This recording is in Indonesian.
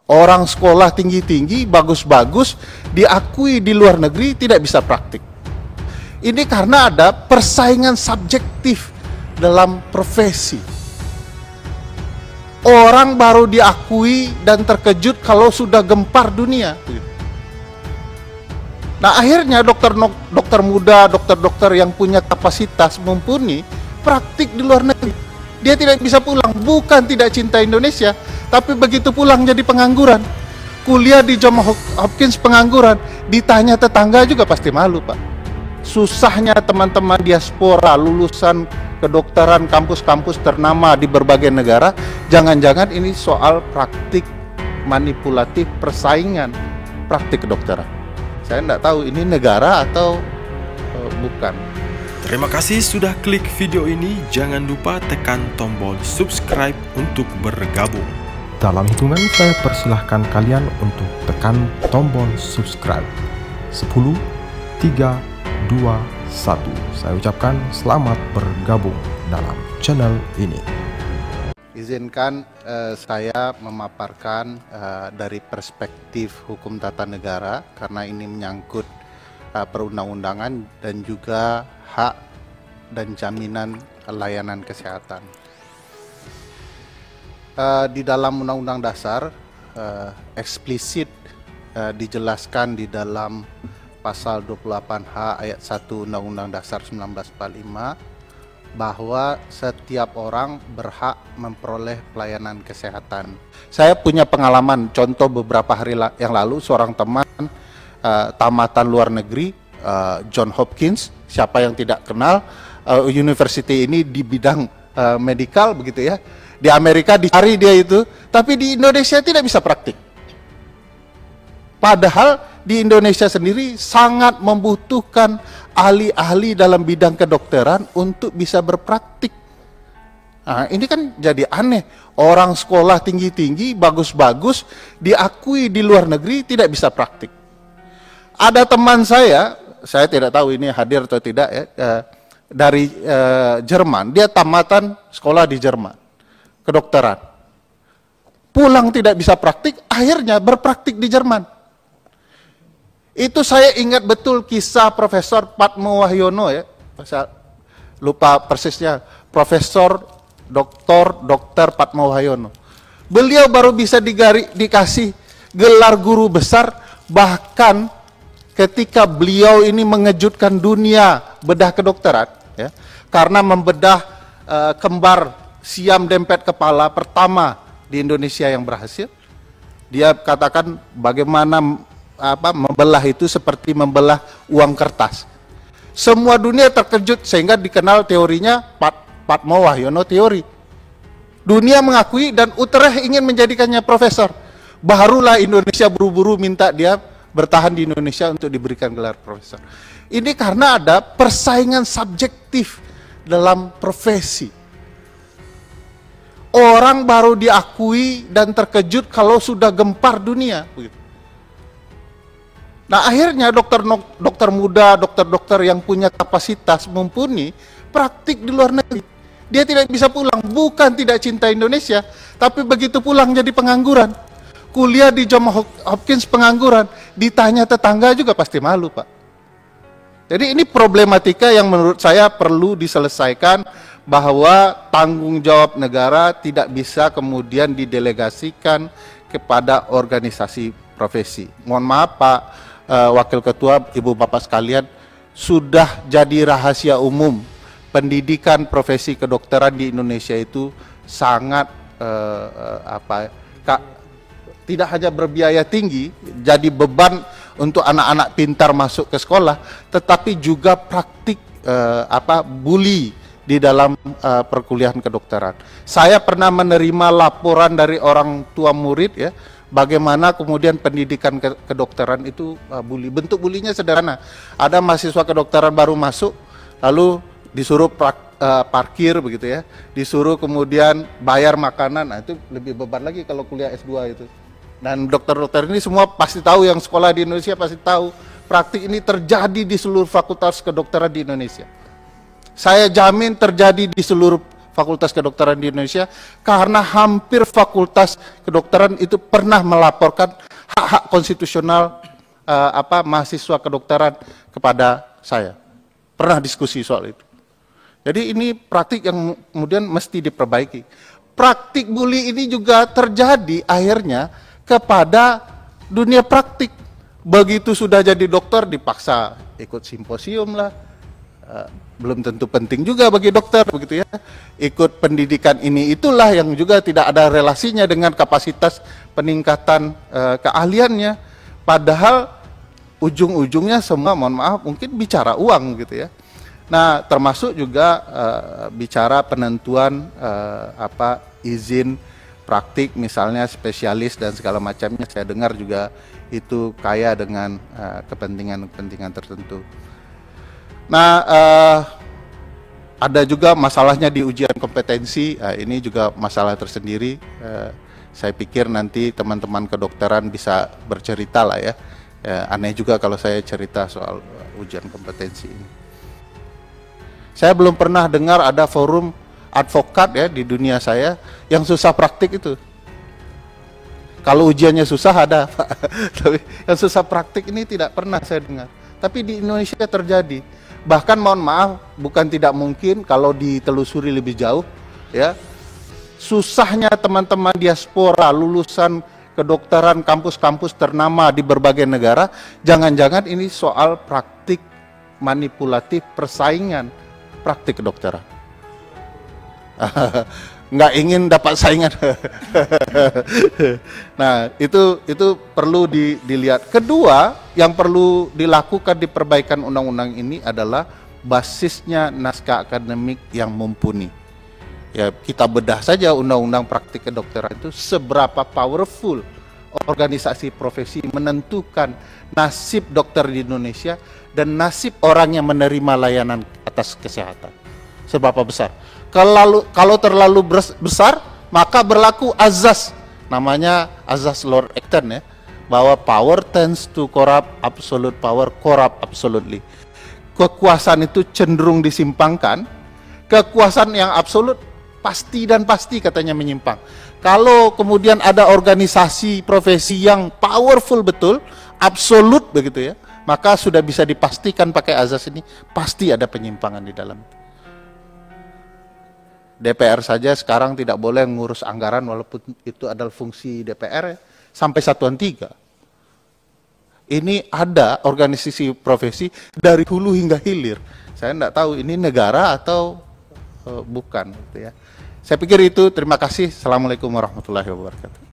Orang sekolah tinggi-tinggi, bagus-bagus, diakui di luar negeri tidak bisa praktik. Ini karena ada persaingan subjektif dalam profesi. Orang baru diakui dan terkejut kalau sudah gempar dunia. Nah, akhirnya dokter muda, dokter yang punya kapasitas mumpuni praktik di luar negeri. Dia tidak bisa pulang, bukan tidak cinta Indonesia, tapi begitu pulang jadi pengangguran. Kuliah di Johns Hopkins pengangguran, ditanya tetangga juga pasti malu, Pak. Susahnya teman-teman diaspora lulusan kedokteran kampus-kampus ternama di berbagai negara, jangan-jangan ini soal praktik manipulatif persaingan praktik kedokteran. Saya tidak tahu ini negara atau bukan. Terima kasih sudah klik video ini. Jangan lupa tekan tombol subscribe untuk bergabung. Dalam hitungan saya persilahkan kalian untuk tekan tombol subscribe. 10, 3, 2, 1. Saya ucapkan selamat bergabung dalam channel ini. Izinkan saya memaparkan dari perspektif hukum tata negara, karena ini menyangkut perundang-undangan dan juga hak dan jaminan layanan kesehatan. Di dalam Undang-Undang Dasar eksplisit dijelaskan di dalam pasal 28H ayat 1 Undang-Undang Dasar 1945 bahwa setiap orang berhak memperoleh pelayanan kesehatan. Saya punya pengalaman, contoh beberapa hari yang lalu seorang teman tamatan luar negeri, Johns Hopkins, siapa yang tidak kenal, university ini di bidang medikal begitu ya. Di Amerika dicari dia itu, tapi di Indonesia tidak bisa praktik. Padahal di Indonesia sendiri sangat membutuhkan ahli-ahli dalam bidang kedokteran untuk bisa berpraktik. Nah, ini kan jadi aneh. Orang sekolah tinggi-tinggi, bagus-bagus, diakui di luar negeri tidak bisa praktik. Ada teman saya tidak tahu ini hadir atau tidak ya, dari Jerman. Dia tamatan sekolah di Jerman, kedokteran. Pulang tidak bisa praktik, akhirnya berpraktik di Jerman. Itu saya ingat betul kisah Profesor Patmo Wahyono ya, saya lupa persisnya, Profesor Dr. Patmo Wahyono. Beliau baru bisa dikasih gelar guru besar, bahkan ketika beliau ini mengejutkan dunia bedah kedokteran, ya, karena membedah kembar siam dempet kepala pertama di Indonesia yang berhasil. Dia katakan bagaimana membelah itu seperti membelah uang kertas. Semua dunia terkejut sehingga dikenal teorinya Patmo Wahyono teori. Dunia mengakui dan Utrecht ingin menjadikannya profesor. Barulah Indonesia buru-buru minta dia bertahan di Indonesia untuk diberikan gelar profesor. Ini karena ada persaingan subjektif dalam profesi. Orang baru diakui dan terkejut kalau sudah gempar dunia. Nah, akhirnya dokter muda, dokter yang punya kapasitas mumpuni praktik di luar negeri. Dia tidak bisa pulang, bukan tidak cinta Indonesia, tapi begitu pulang jadi pengangguran. Kuliah di Johns Hopkins pengangguran, ditanya tetangga juga pasti malu, Pak. Jadi ini problematika yang menurut saya perlu diselesaikan, bahwa tanggung jawab negara tidak bisa kemudian didelegasikan kepada organisasi profesi. Mohon maaf Pak Wakil Ketua, Ibu Bapak sekalian, sudah jadi rahasia umum pendidikan profesi kedokteran di Indonesia itu sangat tidak hanya berbiaya tinggi, jadi beban untuk anak-anak pintar masuk ke sekolah, tetapi juga praktik bully di dalam perkuliahan kedokteran. Saya pernah menerima laporan dari orang tua murid ya, bagaimana kemudian pendidikan kedokteran itu bully. Bentuk bulinya sederhana. Ada mahasiswa kedokteran baru masuk, lalu disuruh parkir begitu ya, disuruh kemudian bayar makanan. Nah, itu lebih beban lagi kalau kuliah S2 itu. Dan dokter-dokter ini semua pasti tahu, yang sekolah di Indonesia pasti tahu, praktik ini terjadi di seluruh fakultas kedokteran di Indonesia. Saya jamin terjadi di seluruh fakultas kedokteran di Indonesia, karena hampir fakultas kedokteran itu pernah melaporkan hak-hak konstitusional mahasiswa kedokteran kepada saya. Pernah diskusi soal itu. Jadi ini praktik yang kemudian mesti diperbaiki. Praktik bully ini juga terjadi akhirnya kepada dunia praktik. Begitu sudah jadi dokter dipaksa ikut simposium lah. Belum tentu penting juga bagi dokter begitu ya. Ikut pendidikan ini itulah yang juga tidak ada relasinya dengan kapasitas peningkatan keahliannya. Padahal ujung-ujungnya semua mohon maaf mungkin bicara uang gitu ya. Nah, termasuk juga bicara penentuan izin praktik misalnya spesialis dan segala macamnya, saya dengar juga itu kaya dengan kepentingan-kepentingan tertentu. Nah, ada juga masalahnya di ujian kompetensi, ini juga masalah tersendiri. Saya pikir nanti teman-teman kedokteran bisa bercerita lah ya. Aneh juga kalau saya cerita soal ujian kompetensi ini. Saya belum pernah dengar ada forum advokat ya di dunia saya yang susah praktik itu. Kalau ujiannya susah ada, tapi yang susah praktik ini tidak pernah saya dengar. Tapi di Indonesia terjadi. Bahkan mohon maaf, bukan tidak mungkin kalau ditelusuri lebih jauh, ya susahnya teman-teman diaspora lulusan kedokteran kampus-kampus ternama di berbagai negara, jangan-jangan ini soal praktik manipulatif persaingan praktik kedokteran. Nggak ingin dapat saingan. Nah, itu perlu dilihat. Kedua, yang perlu dilakukan di perbaikan undang-undang ini adalah basisnya naskah akademik yang mumpuni. Ya, kita bedah saja undang-undang praktik kedokteran itu seberapa powerful organisasi profesi menentukan nasib dokter di Indonesia dan nasib orang yang menerima layanan atas kesehatan. Seberapa besar? Kalau terlalu besar, maka berlaku azas, namanya azas Lord Acton ya, bahwa power tends to corrupt, absolute power corrupt absolutely. Kekuasaan itu cenderung disimpangkan, kekuasaan yang absolut pasti dan pasti katanya menyimpang. Kalau kemudian ada organisasi profesi yang powerful betul, absolut begitu ya, maka sudah bisa dipastikan pakai azas ini pasti ada penyimpangan di dalam. DPR saja sekarang tidak boleh ngurus anggaran walaupun itu adalah fungsi DPR ya, sampai satuan 3. Ini ada organisasi profesi dari hulu hingga hilir. Saya tidak tahu ini negara atau bukan gitu ya. Saya pikir itu, terima kasih. Assalamualaikum warahmatullahi wabarakatuh.